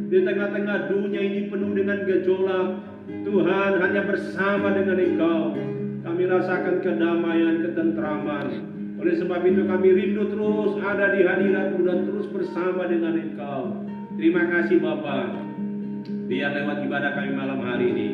Di tengah-tengah dunia ini penuh dengan gejolak, Tuhan, hanya bersama dengan Engkau kami rasakan kedamaian, ketentraman. Oleh sebab itu kami rindu terus ada di hadirat-Mu dan terus bersama dengan Engkau. Terima kasih Bapa. Biar lewat ibadah kami malam hari ini,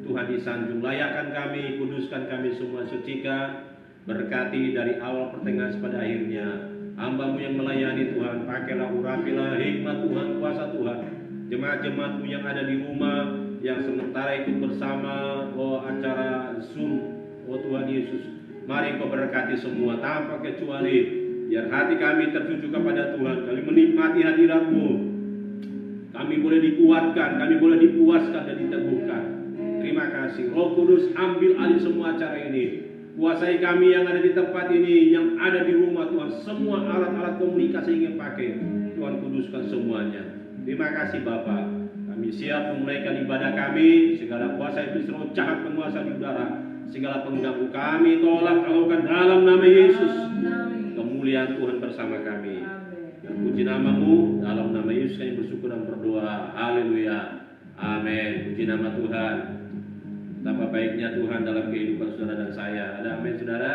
Tuhan disanjung, layakkan kami, kuduskan kami semua, sucikan, berkati dari awal pertengahan pada akhirnya. Hamba-Mu yang melayani Tuhan, pakailah, urapilah hikmat Tuhan, kuasa Tuhan. Jemaat-jemaat-Mu yang ada di rumah, yang sementara ikut bersama acara Zoom, Tuhan Yesus, mari Kau berkati semua tanpa kecuali. Biar hati kami tertuju kepada Tuhan, kami menikmati hadirat-Mu, kami boleh dikuatkan, kami boleh dipuaskan dan diteguhkan. Terima kasih Roh Kudus, ambil alih semua acara ini. Kuasai kami yang ada di tempat ini, yang ada di rumah Tuhan. Semua alat-alat komunikasi yang ingin pakai, Tuhan kuduskan semuanya. Terima kasih Bapa. Kami siap memulaikan ibadah kami. Segala kuasa iblis roh jahat penguasa di udara, segala pengganggu kami tolak, lakukan dalam nama Yesus. Kemuliaan Tuhan bersama kami. Terpuji nama-Mu, dalam nama Yesus kami bersyukur dan berdoa. Haleluya. Amin. Puji nama Tuhan. Betapa baiknya Tuhan dalam kehidupan saudara dan saya. Ada amin saudara?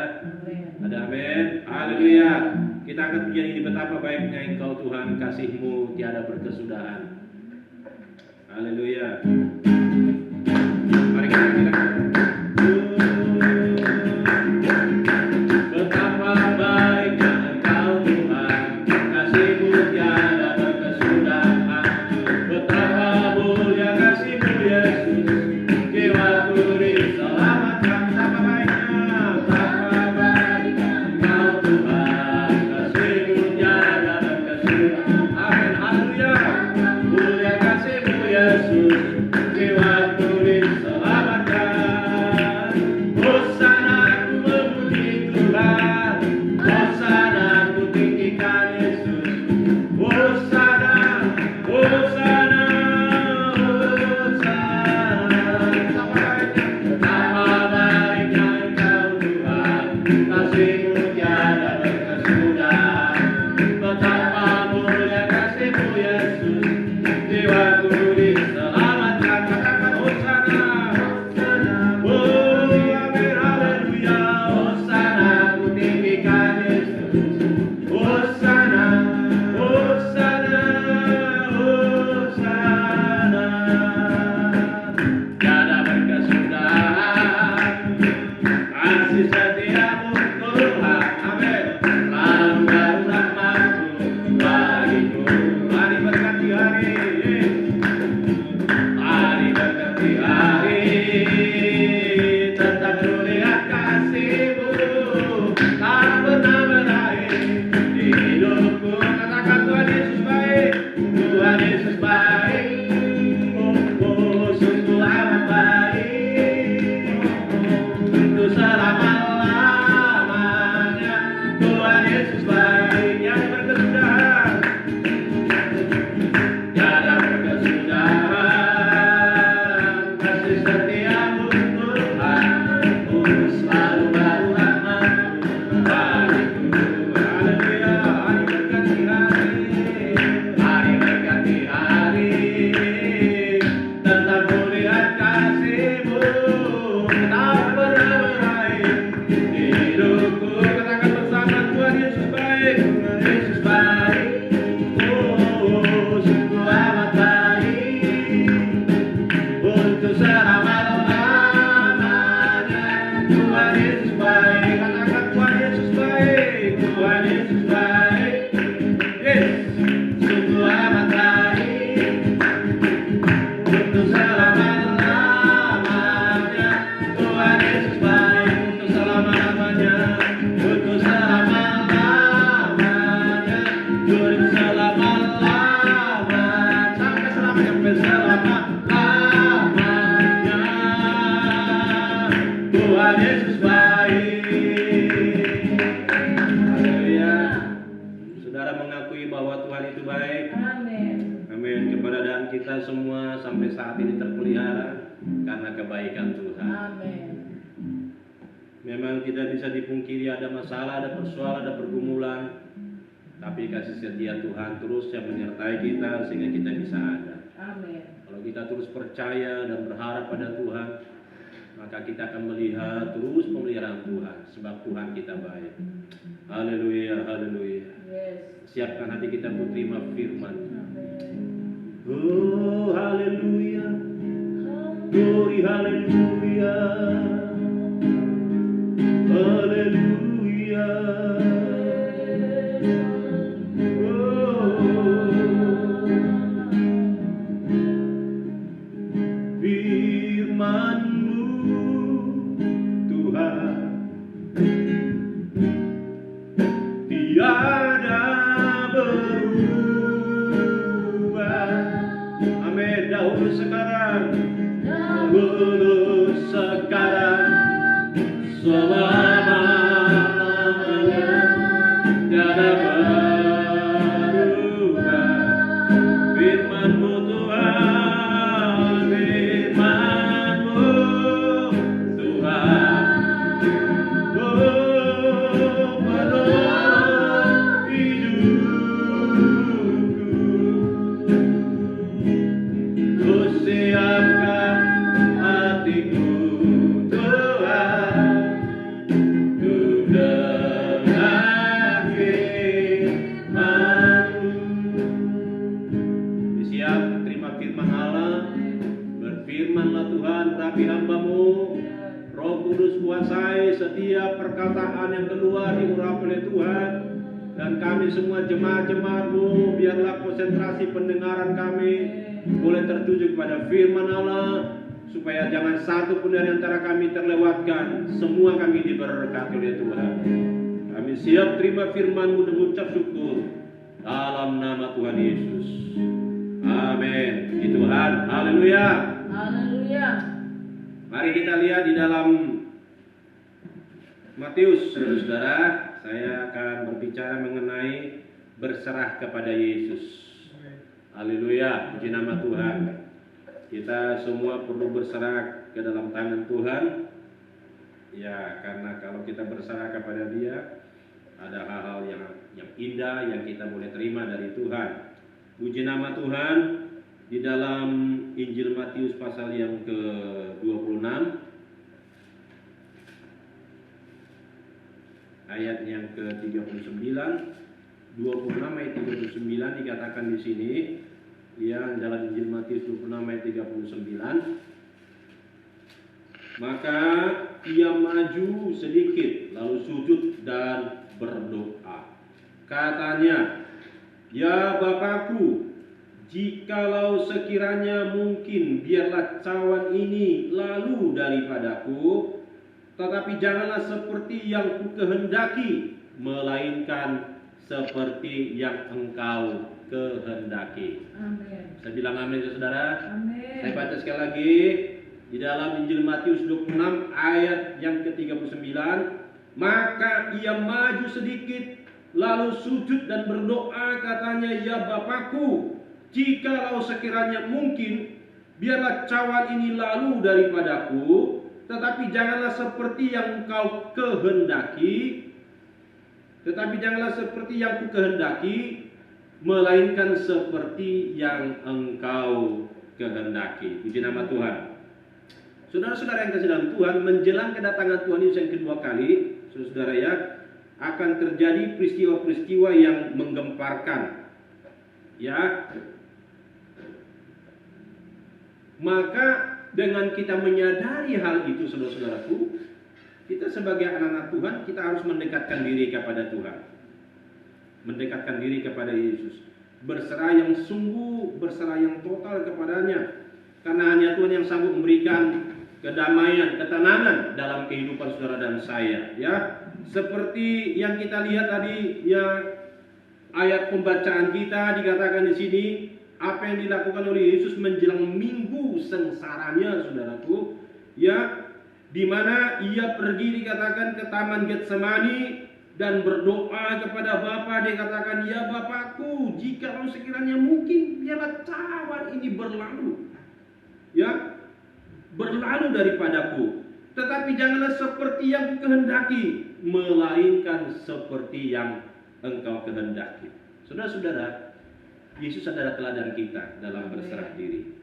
Ada amin. Haleluya. Kita akan pujian ini, betapa baiknya Engkau Tuhan, kasih-Mu tiada berkesudahan. Haleluya. Mari kita kira. Yesus, jiwaku diselamatkan. untuk selama-lamanya. Tuhan Yesus baik, yang berkesudahan, tiada berkesudahan. Kasih setiamu Tuhan, selalu baru rahmat-Mu bagiku. Haleluya, hari berganti hari, tetap kulihat kasih-Mu, tak pernah berakhir hidupku. Katakan bersama, Tuhan Yesus baik, Tuhan Yesus baik, oh sungguh amat baik, untuk selama-lamanya. Tuhan Yesus baik, katakan Tuhan Yesus baik, Tuhan Yesus baik, yes, sungguh amat baik, untuk selama-lamanya. Tuhan Yesus baik, untuk selama-lamanya, untuk selama-lamanya, untuk selama-lamanya, sampai selama-lamanya. Tuhan Yesus baik. Haleluya. Saudara mengakui bahwa Tuhan itu baik? Amin. Amin. Keberadaan kita semua sampai saat ini terpelihara karena kebaikan Tuhan. Amin. Memang tidak bisa dipungkiri ada masalah, ada persoalan, ada pergumulan, tapi kasih setia Tuhan terus yang menyertai kita sehingga kita bisa ada. Amin. Kalau kita terus percaya dan berharap pada Tuhan, maka kita akan melihat terus pemeliharaan Tuhan, sebab Tuhan kita baik. Haleluya, haleluya. Yes. Siapkan hati kita untuk terima firman. Amin. Oh, haleluya. Glory, haleluya. Haleluya. Firman-Mu Tuhan tiada berubah. Amin. Dahulu sekarang, dahulu sekarang, selama-lamanya, tiada berubah. Firman-Mu Tuhan, firman-Mu Tuhan, oh penolong hidupku. Ku siapkan hatiku Tuhan, untuk dengar firman-Mu. Siap terima firman Allah. Berfirmanlah Tuhan, rapi hamba-Mu. Roh Kudus kuasai setiap perkataan yang keluar diurapi oleh Tuhan. Dan kami semua jemaat-jemaat-Mu, biarlah konsentrasi pendengaran kami boleh tertuju kepada firman Allah, supaya jangan satu pun dari antara kami terlewatkan. Semua kami diberkati oleh Tuhan. Kami siap terima firman-Mu dan mengucap syukur dalam nama Tuhan Yesus. Amin. Puji Tuhan. Haleluya. Haleluya. Mari kita lihat di dalam Matius, saudara. Saya akan berbicara mengenai berserah kepada Yesus. Haleluya, puji nama Tuhan. Kita semua perlu berserah ke dalam tangan Tuhan. Ya, karena kalau kita berserah kepada Dia, ada hal-hal yang indah yang kita boleh terima dari Tuhan. Puji nama Tuhan. Di dalam Injil Matius pasal yang ke-26, ayat yang ke-39, 26 ayat 39 dikatakan di sini, ya, dalam Injil Matius 26 ayat 39. Maka ia maju sedikit lalu sujud dan berdoa. Katanya, "Ya Bapakku, jikalau sekiranya mungkin, biarlah cawan ini lalu daripadaku, tetapi janganlah seperti yang kukehendaki, melainkan seperti yang Engkau kehendaki." Amin. Saya bilang amin, saudara. Amin. Saya baca sekali lagi. Di dalam Injil Matius 26 ayat yang ke-39, maka ia maju sedikit lalu sujud dan berdoa, katanya, "Ya Bapakku, jikalau sekiranya mungkin, biarlah cawan ini lalu daripadaku, tetapi janganlah seperti yang Engkau kehendaki, melainkan seperti yang Engkau kehendaki." Puji nama Tuhan. Saudara-saudara yang kasih dalam Tuhan, menjelang kedatangan Tuhan Yesus yang kedua kali, saudara ya, akan terjadi peristiwa-peristiwa yang menggemparkan. Ya. Maka dengan kita menyadari hal itu, saudara-saudaraku, kita sebagai anak-anak Tuhan, kita harus mendekatkan diri kepada Tuhan. Mendekatkan diri kepada Yesus. Berserah yang sungguh, berserah yang total kepadanya. Karena hanya Tuhan yang sanggup memberikan kedamaian, ketenangan dalam kehidupan saudara dan saya, ya. Seperti yang kita lihat tadi, ya, ayat pembacaan kita dikatakan di sini, apa yang dilakukan oleh Yesus menjelang minggu sengsaranya, saudaraku, ya, di mana ia pergi, dikatakan, ke taman Getsemani dan berdoa kepada Bapa. Dia katakan, "Ya Bapakku, jikalau sekiranya mungkin, biarlah cawan ini berlalu, ya, berlalu daripadaku, tetapi janganlah seperti yang kehendaki, melainkan seperti yang Engkau kehendaki." Saudara-saudara, Yesus adalah teladan kita dalam berserah diri.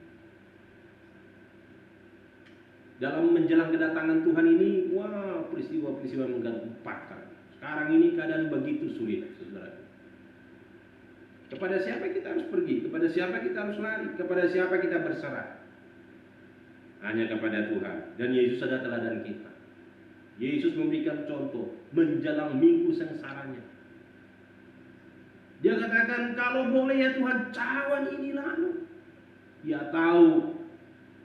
Dalam menjelang kedatangan Tuhan ini, wah, peristiwa-peristiwa menggemparkan. Sekarang ini keadaan begitu sulit, saudara. Kepada siapa kita harus pergi? Kepada siapa kita harus lari? Kepada siapa kita berserah? Hanya kepada Tuhan. Dan Yesus adalah teladan kita. Yesus memberikan contoh menjelang minggu sengsaranya. Dia katakan, "Kalau boleh ya Tuhan, cawan ini lalu." Dia tahu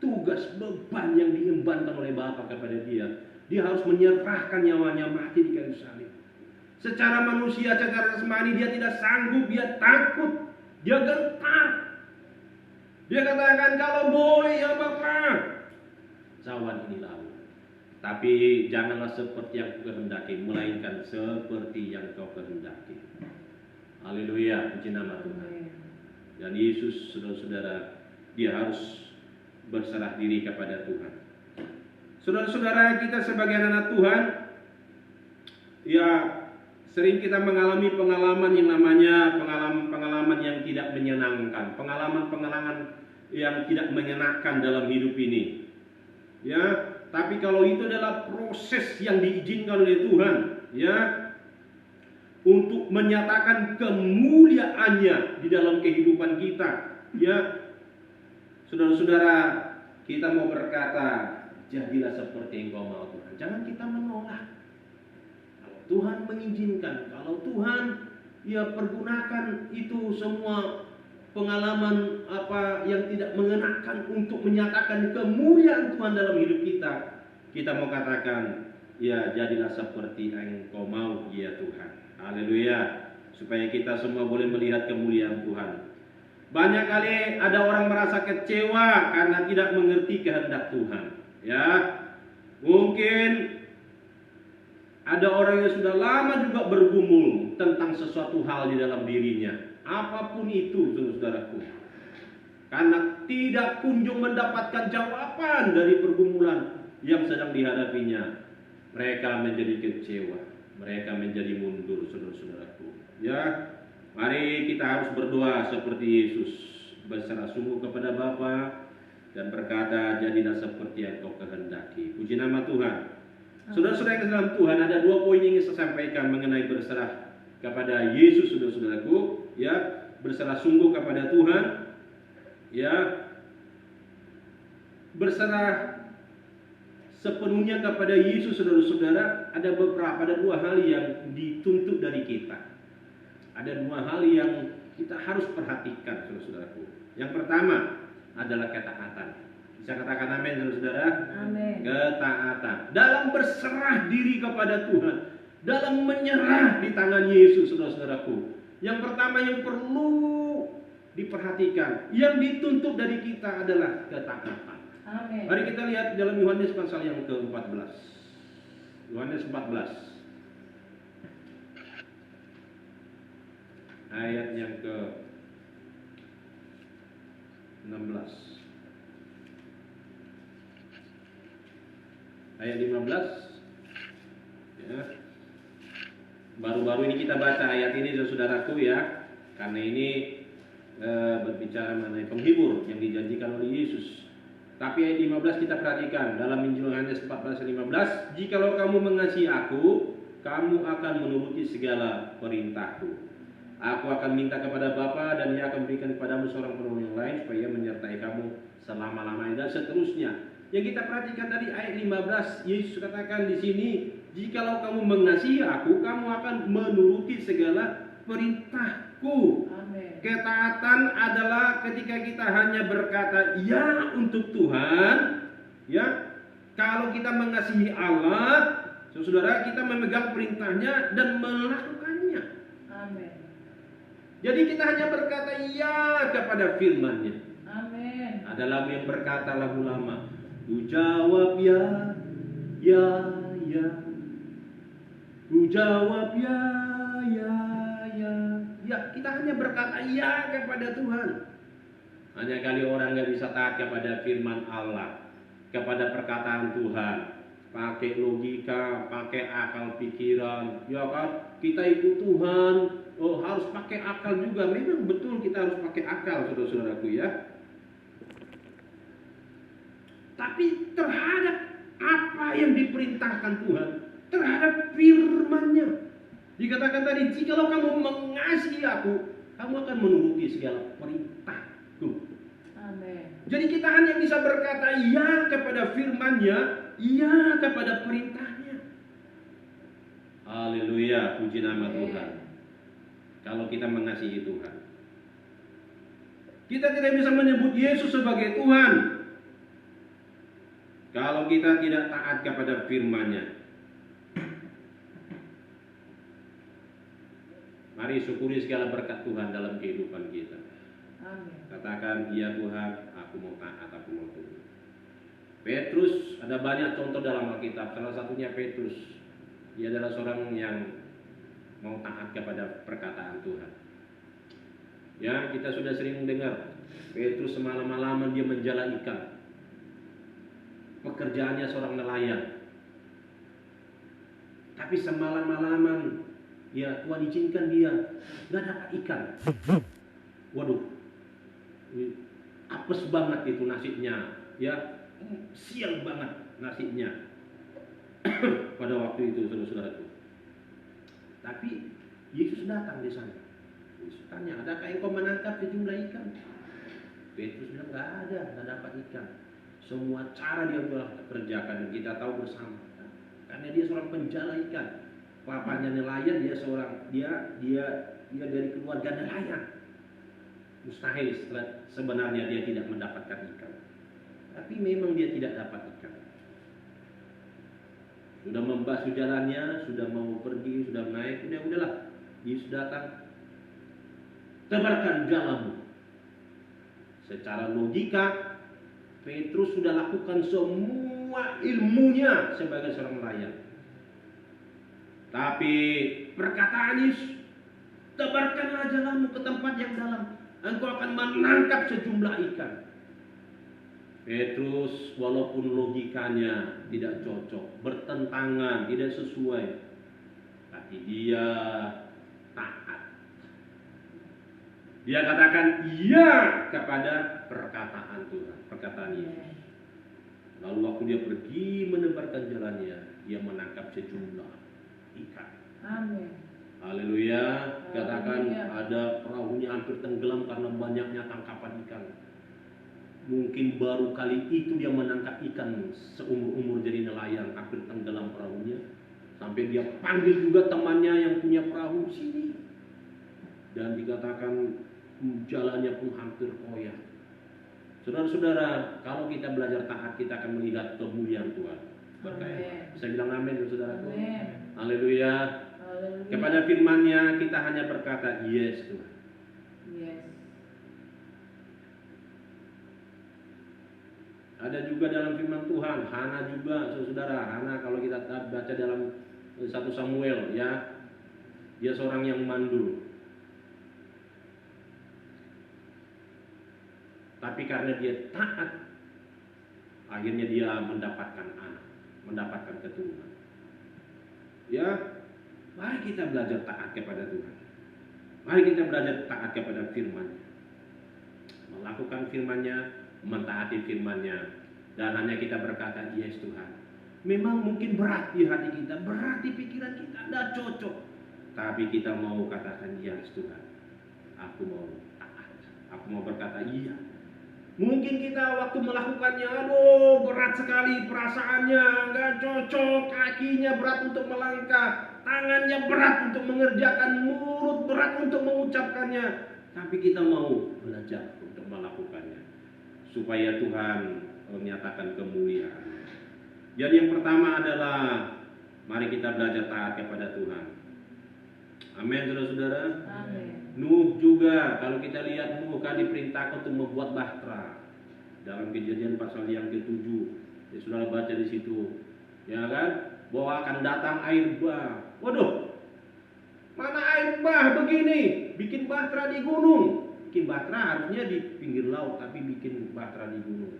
tugas beban yang diembankan oleh Bapa kepada dia. Dia harus menyerahkan nyawanya mati di kayu salib. Secara manusia, secara jasmani dia tidak sanggup, dia takut, dia gentar. Dia katakan, "Kalau boleh ya Bapa, cawan ini lalu. Tapi janganlah seperti yang Kau kehendaki, melainkan seperti yang Kau kehendaki." Haleluya, puji nama Tuhan. Dan Yesus, saudara-saudara, dia harus berserah diri kepada Tuhan. Saudara-saudara, kita sebagai anak Tuhan, ya, sering kita mengalami pengalaman yang namanya pengalaman yang tidak menyenangkan, pengalaman yang tidak menyenangkan dalam hidup ini. Ya, tapi kalau itu adalah proses yang diizinkan oleh Tuhan, ya, untuk menyatakan kemuliaannya di dalam kehidupan kita, ya. Saudara-saudara, kita mau berkata, "Jadilah seperti Engkau mau, Tuhan." Jangan kita menolak. Kalau Tuhan mengizinkan, kalau Tuhan, ya, pergunakan itu semua pengalaman apa yang tidak mengenakan untuk menyatakan kemuliaan Tuhan dalam hidup kita, kita mau katakan, "Ya, jadilah seperti Engkau mau, ya Tuhan." Haleluya. Supaya kita semua boleh melihat kemuliaan Tuhan. Banyak kali ada orang merasa kecewa karena tidak mengerti kehendak Tuhan. Ya, mungkin ada orang yang sudah lama juga bergumul tentang sesuatu hal di dalam dirinya. Apapun itu, saudaraku. Karena tidak kunjung mendapatkan jawaban dari pergumulan yang sedang dihadapinya, mereka menjadi kecewa. Mereka menjadi mundur, saudara-saudaraku. Ya, mari kita harus berdoa seperti Yesus, berserah sungguh kepada Bapa dan berkata, "Jadilah seperti yang Kau kehendaki." Puji nama Tuhan. Saudara-saudara yang dalam Tuhan, ada 2 poin yang ingin saya sampaikan mengenai berserah kepada Yesus, saudara-saudaraku. Ya, berserah sungguh kepada Tuhan. Ya, berserah sepenuhnya kepada Yesus, saudara-saudara, ada 2 hal yang dituntut dari kita. Ada 2 hal yang kita harus perhatikan, saudara-saudaraku. Yang pertama adalah ketaatan. Bisa katakan amin, saudara-saudara? Amin. Ketaatan. Dalam berserah diri kepada Tuhan, dalam menyerah di tangan Yesus, saudara-saudaraku. Yang pertama yang perlu diperhatikan, yang dituntut dari kita adalah ketaatan. Amin. Mari kita lihat dalam Yohanes pasal yang ke-14. Yohanes 14. Ayat yang ke-16. Ayat 15. Ya. Baru-baru ini kita baca ayat ini saudaraku ya. Karena ini berbicara mengenai penghibur yang dijanjikan oleh Yesus. Tapi ayat 15 kita perhatikan dalam Injil Yohanes 14:15, "Jikalau kamu mengasihi aku, kamu akan menuruti segala perintahku. Aku akan minta kepada Bapa dan Ia akan berikan kepadamu seorang penolong yang lain supaya Ia menyertai kamu selama-lamanya," dan seterusnya. Yang kita perhatikan tadi ayat 15, Yesus katakan di sini, "Jikalau kamu mengasihi aku, kamu akan menuruti segala perintahku." Amin. Ketaatan adalah ketika kita hanya berkata ya untuk Tuhan, ya. Kalau kita mengasihi Allah, saudara, kita memegang perintahnya dan melakukannya. Amin. Jadi kita hanya berkata ya kepada firman-Nya. Amin. Ada lagu yang berkata, lagu lama, ku jawab ya, ya, ya. Ku jawab ya, ya, ya. Ya, kita hanya berkata ya kepada Tuhan. Hanya kali orang nggak bisa taat kepada firman Allah, kepada perkataan Tuhan, pakai logika, pakai akal pikiran, ya kan? Kita ikut Tuhan, oh harus pakai akal juga. Memang betul kita harus pakai akal, saudara-saudaraku ya. Tapi terhadap apa yang diperintahkan Tuhan, terhadap firman-Nya, dikatakan tadi, "Jikalau kamu mengasihi aku, kamu akan menuruti segala perintahku." Amin. Jadi kita hanya bisa berkata ya kepada firman-Nya, ya kepada perintahnya. Haleluya, puji nama Tuhan. Kalau kita mengasihi Tuhan, kita tidak bisa menyebut Yesus sebagai Tuhan kalau kita tidak taat kepada firman-Nya. Mari syukuri segala berkat Tuhan dalam kehidupan kita. Amin. Katakan, ya Tuhan, aku mau taat, aku mau tunduk. Petrus, ada banyak contoh dalam Alkitab. Salah satunya Petrus. Dia adalah seorang yang mau taat kepada perkataan Tuhan. Ya, kita sudah sering mendengar Petrus semalam-malaman dia menjala ikan. Pekerjaannya seorang nelayan. Tapi semalam-malaman, ya Tuhan izinkan dia nggak dapat ikan. Waduh, apes banget itu nasibnya, ya sial banget nasibnya pada waktu itu, saudara-saudaraku. Tapi Yesus datang di sana. Yesus tanya, adakah engkau menangkap sejumlah ikan? Petrus bilang, nggak dapat ikan. Semua cara dia telah kerjakan dan kita tahu bersama, karena dia seorang penjala ikan. Papanya nelayan, dia dari keluarga nelayan. Mustahil sebenarnya dia tidak mendapatkan ikan. Tapi memang dia tidak dapat ikan. Sudah membasuh jalannya, sudah mau pergi, sudah naik, udahlah. Yesus datang, tebarkan jalamu. Secara logika, Petrus sudah lakukan semua ilmunya sebagai seorang nelayan. Tapi perkataan Yesus, tebarkanlah jalamu ke tempat yang dalam, engkau akan menangkap sejumlah ikan. Petrus walaupun logikanya tidak cocok, bertentangan, tidak sesuai, tapi dia taat. Dia katakan iya kepada perkataan Tuhan, perkataan Yesus. Lalu waktu dia pergi menebarkan jalannya, dia menangkap sejumlah ikan. Amin. Haleluya. Katakan ada perahunya hampir tenggelam karena banyaknya tangkapan ikan. Mungkin baru kali itu dia menangkap ikan seumur-umur jadi nelayan, hampir tenggelam perahunya. Sampai dia panggil juga temannya yang punya perahu, sini. Dan dikatakan jalannya pun hampir koyak. Saudara-saudara, kalau kita belajar taat, kita akan melihat kemuliaan Tuhan. Berkah. Bisa bilang amin, saudaraku. Haleluya. Kepada firman-Nya kita hanya berkata yes Tuhan. Yes. Ada juga dalam firman Tuhan, Hana juga, saudara. Hana kalau kita baca dalam 1 Samuel, ya, dia seorang yang mandul. Tapi karena dia taat, akhirnya dia mendapatkan anak, mendapatkan keturunan. Ya, mari kita belajar taat kepada Tuhan. Mari kita belajar taat kepada firman-Nya. Melakukan firman-Nya, mentaati firman-Nya. Dan hanya kita berkata, yes Tuhan. Memang mungkin berat di hati kita, berat di pikiran kita, tidak cocok. Tapi kita mau katakan, yes Tuhan. Aku mau taat. Aku mau berkata, iya. Mungkin kita waktu melakukannya, aduh berat sekali perasaannya, nggak cocok, kakinya berat untuk melangkah, tangannya berat untuk mengerjakan, mulut berat untuk mengucapkannya. Tapi kita mau belajar untuk melakukannya, supaya Tuhan menyatakan kemuliaan. Jadi yang pertama adalah, mari kita belajar taat kepada Tuhan. Amin, saudara-saudara. Amin. Nuh juga, kalau kita lihat Nuh kan diperintahkan untuk membuat bahtera dalam Kejadian pasal yang ke-7. Ya, saudara baca di situ, ya kan, bahwa akan datang air bah. Waduh, mana air bah begini? Bikin bahtera di gunung. Bikin bahtera harusnya di pinggir laut, tapi bikin bahtera di gunung.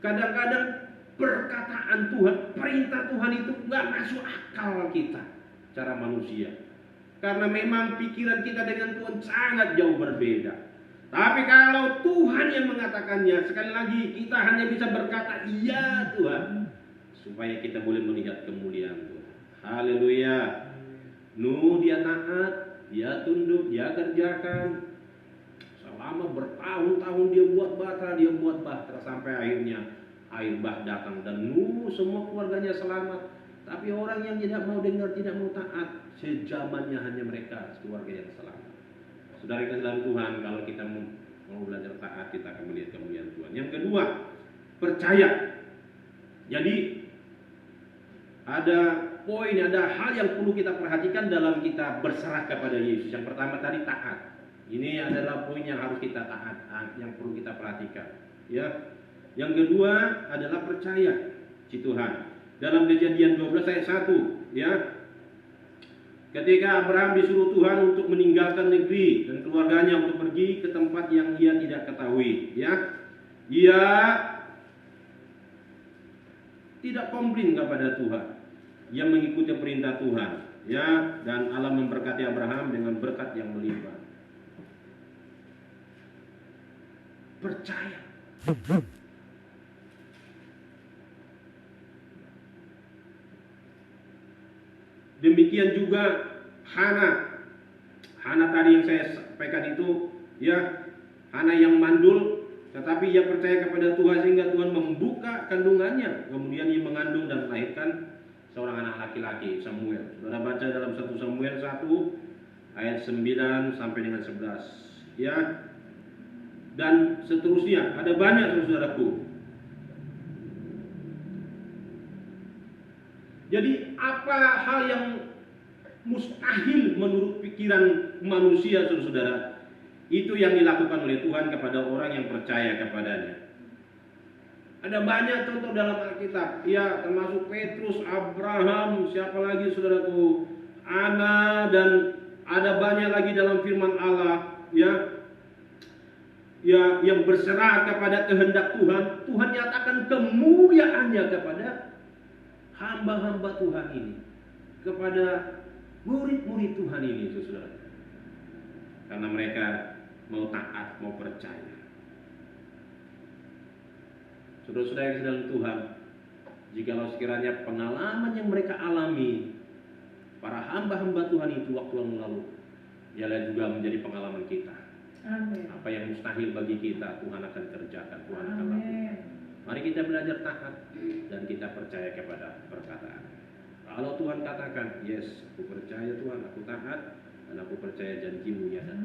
Kadang-kadang perkataan Tuhan, perintah Tuhan itu nggak masuk akal kita, cara manusia. Karena memang pikiran kita dengan Tuhan sangat jauh berbeda. Tapi kalau Tuhan yang mengatakannya, sekali lagi kita hanya bisa berkata iya Tuhan, supaya kita boleh melihat kemuliaan Tuhan. Haleluya. Nuh dia taat, dia tunduk, dia kerjakan. Selama bertahun-tahun dia buat bahtera sampai akhirnya air bah datang dan Nuh semua keluarganya selamat. Tapi orang yang tidak mau dengar, tidak mau taat, sejamannya hanya mereka keluarga yang selamat. Saudara kita dalam Tuhan, kalau kita mau belajar taat, kita akan melihat kemuliaan Tuhan. Yang kedua, percaya. Jadi ada poin, ada hal yang perlu kita perhatikan dalam kita berserah kepada Yesus. Yang pertama tadi taat. Ini adalah poin yang harus kita taat, yang perlu kita perhatikan. Ya. Yang kedua adalah percaya si Tuhan. Dalam Kejadian 12 ayat 1, ya. Ketika Abraham disuruh Tuhan untuk meninggalkan negeri dan keluarganya untuk pergi ke tempat yang ia tidak ketahui, ya. Ia tidak komplain kepada Tuhan. Ia mengikuti perintah Tuhan, ya, dan Allah memberkati Abraham dengan berkat yang melimpah. Percaya. Demikian juga Hana. Hana tadi yang saya sampaikan itu, ya, Hana yang mandul, tetapi ia percaya kepada Tuhan sehingga Tuhan membuka kandungannya. Kemudian ia mengandung dan melahirkan seorang anak laki-laki, Samuel. Saudara baca dalam 1 Samuel 1 ayat 9 sampai dengan 11. Ya. Dan seterusnya, ada banyak saudaraku. Jadi apa hal yang mustahil menurut pikiran manusia, saudara, itu yang dilakukan oleh Tuhan kepada orang yang percaya kepadanya. Ada banyak contoh dalam Alkitab, ya, termasuk Petrus, Abraham, siapa lagi saudaraku, Ana, dan ada banyak lagi dalam firman Allah, ya, yang berserah kepada kehendak Tuhan. Tuhan nyatakan kemuliaannya kepada hamba-hamba Tuhan ini, kepada murid-murid Tuhan ini, saudara. Karena mereka mau taat, mau percaya. Saudara-saudara yang dalam Tuhan, jikalau sekiranya pengalaman yang mereka alami, para hamba-hamba Tuhan itu waktu yang lalu, ialah juga menjadi pengalaman kita. Amin. Apa yang mustahil bagi kita, Tuhan akan kerjakan, Tuhan akan Amin. lakukan. Mari kita belajar taat dan kita percaya kepada perkataan. Kalau Tuhan katakan, yes, aku percaya Tuhan, aku taat, dan aku percaya janji-Mu nyata.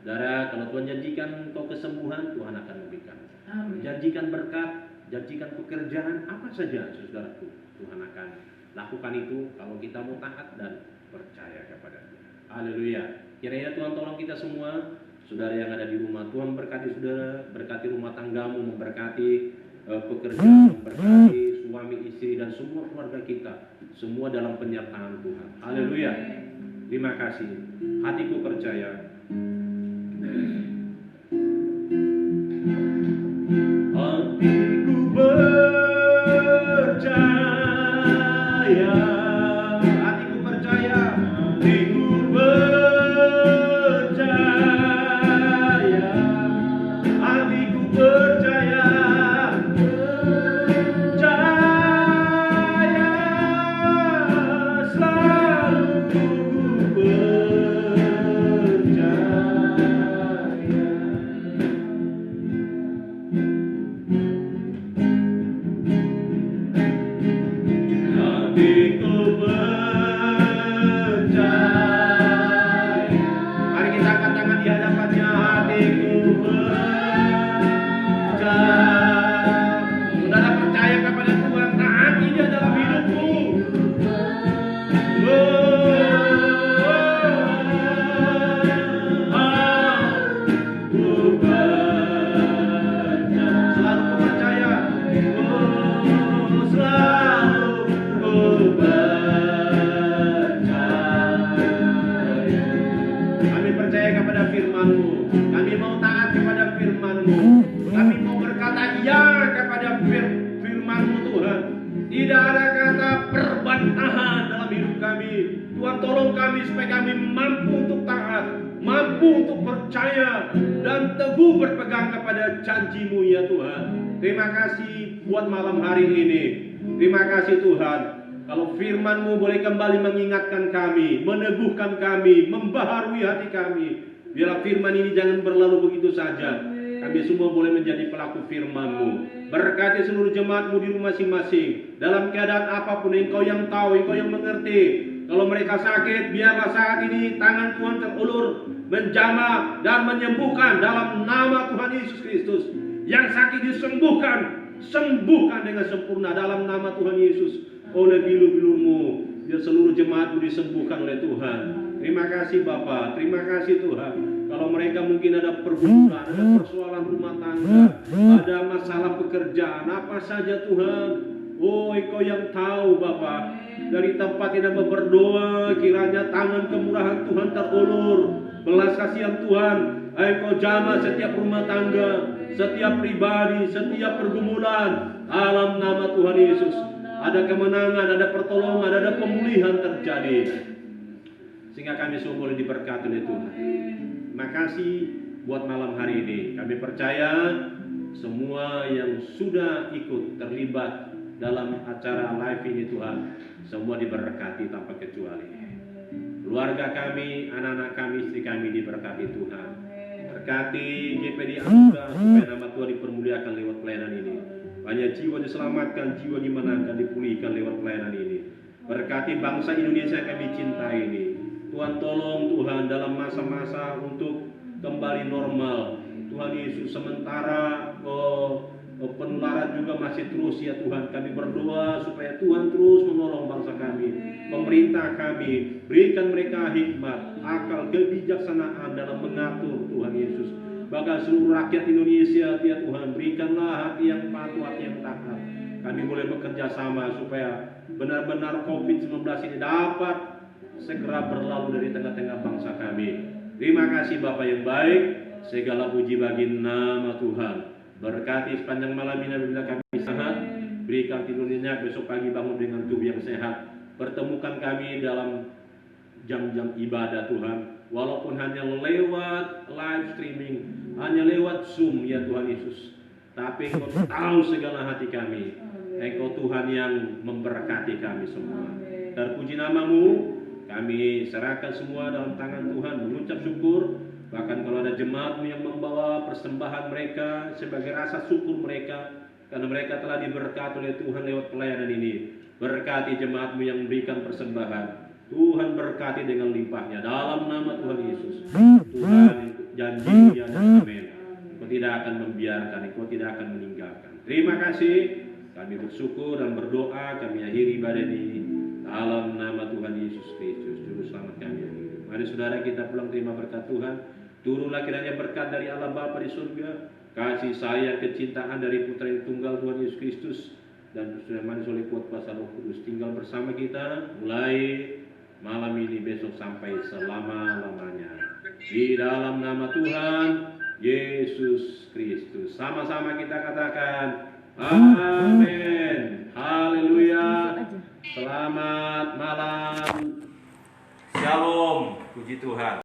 Saudara, kalau Tuhan janjikan engkau kesembuhan, Tuhan akan memberikan. Amin. Janjikan berkat, janjikan pekerjaan, apa saja saudaraku, Tuhan akan lakukan itu kalau kita mau taat dan percaya kepada Dia. Haleluya. Kiranya Tuhan tolong kita semua saudara yang ada di rumah. Tuhan berkati saudara, berkati rumah tanggamu, memberkati pekerjaan, memberkati suami, istri, dan semua keluarga kita. Semua dalam penyertaan Tuhan. Haleluya. Terima kasih. Hatiku percaya. Hatiku percaya. Hatiku percaya. Hatiku percaya. Hatiku percaya. Percaya selalu hatiku percaya. Mari kita angkat tangan di hadapannya. Hatiku percaya. Saudara percaya kepada Tuhan, taati Dia dalam hidupmu. Selalu percaya. Kami percaya kepada firman-Mu. Kami mau taat kepada firman-Mu. Kami mau berkata ya kepada firman-Mu Tuhan. Tidak ada kata perbantahan dalam hidup kami. Tuhan tolong kami supaya kami mampu untuk taat, mampu untuk percaya, dan teguh berpegang kepada janji-Mu ya Tuhan. Terima kasih buat malam hari ini. Terima kasih Tuhan. Kalau firman-Mu boleh kembali mengingatkan kami, meneguhkan kami, membaharui hati kami. Biarlah firman ini jangan berlalu begitu saja. Kami semua boleh menjadi pelaku firman-Mu. Berkati seluruh jemaat-Mu di rumah masing-masing. Dalam keadaan apapun, Engkau yang tahu, Engkau yang mengerti. Kalau mereka sakit, biarlah saat ini tangan Tuhan terulur, menjamah dan menyembuhkan dalam nama Tuhan Yesus Kristus. Yang sakit disembuhkan, sembuhkan dengan sempurna dalam nama Tuhan Yesus. Oleh bilur-bilur-Mu, biar seluruh jemaat-Mu disembuhkan oleh Tuhan. Terima kasih Bapa, terima kasih Tuhan. Kalau mereka mungkin ada pergumulan, ada persoalan rumah tangga, ada masalah pekerjaan, apa saja Tuhan. Oh, Engkau yang tahu Bapa. Dari tempat ini berdoa, kiranya tangan kemurahan Tuhan terulur, belas kasihan Tuhan. Engkau jamah setiap rumah tangga, setiap pribadi, setiap pergumulan. Dalam nama Tuhan Yesus, ada kemenangan, ada pertolongan, ada pemulihan terjadi. Sehingga kami semua boleh diberkati oleh Tuhan. Terima kasih buat malam hari ini. Kami percaya semua yang sudah ikut terlibat dalam acara live ini Tuhan, semua diberkati tanpa kecuali. Keluarga kami, anak-anak kami, istri kami diberkati Tuhan. Berkati GPD Anugerah supaya nama Tuhan dipermuliakan lewat pelayanan ini. Banyak jiwa diselamatkan, jiwa dimenangkan, dipulihkan lewat pelayanan ini. Berkati bangsa Indonesia yang kami cintai ini. Tuhan tolong Tuhan dalam masa-masa untuk kembali normal. Tuhan Yesus, sementara penularan juga masih terus ya Tuhan. Kami berdoa supaya Tuhan terus menolong bangsa kami, pemerintah kami. Berikan mereka hikmat, akal, kebijaksanaan dalam mengatur Tuhan Yesus. Bahkan seluruh rakyat Indonesia ya Tuhan, berikanlah hati yang patuh, hati yang taat. Kami boleh bekerja sama supaya benar-benar COVID-19 ini dapat segera berlalu dari tengah-tengah bangsa kami. Terima kasih Bapa yang baik. Segala puji bagi nama Tuhan. Berkati sepanjang malam ini bila kami sehat. Berikan tidur nyenyak, besok pagi bangun dengan tubuh yang sehat. Pertemukan kami dalam jam-jam ibadah Tuhan. Walaupun hanya lewat live streaming, hanya lewat Zoom ya Tuhan Yesus. Tapi Engkau tahu segala hati kami. Engkau Tuhan yang memberkati kami semua. Terpuji nama-Mu. Kami serahkan semua dalam tangan Tuhan, mengucap syukur. Bahkan kalau ada jemaat-Mu yang membawa persembahan mereka sebagai rasa syukur mereka, karena mereka telah diberkati oleh Tuhan lewat pelayanan ini. Berkati jemaat-Mu yang memberikan persembahan. Tuhan berkati dengan limpahnya dalam nama Tuhan Yesus. Tuhan janji ya dan amin. Engkau tidak akan membiarkan, Engkau tidak akan meninggalkan. Terima kasih. Kami bersyukur dan berdoa. Kami akhiri ibadah ini dalam nama Tuhan Yesus Kristus, Juru Selamat kami. Mari saudara kita pulang terima berkat Tuhan. Turunlah kiranya berkat dari Allah Bapa di surga, kasih sayang, kecintaan dari Putra yang tunggal Tuhan Yesus Kristus, dan sudah manis oleh kuat kuasa Roh Kudus tinggal bersama kita mulai malam ini, besok sampai selama-lamanya. Di dalam nama Tuhan Yesus Kristus. Sama-sama kita katakan amin. Haleluya. Selamat malam. Shalom. Puji Tuhan.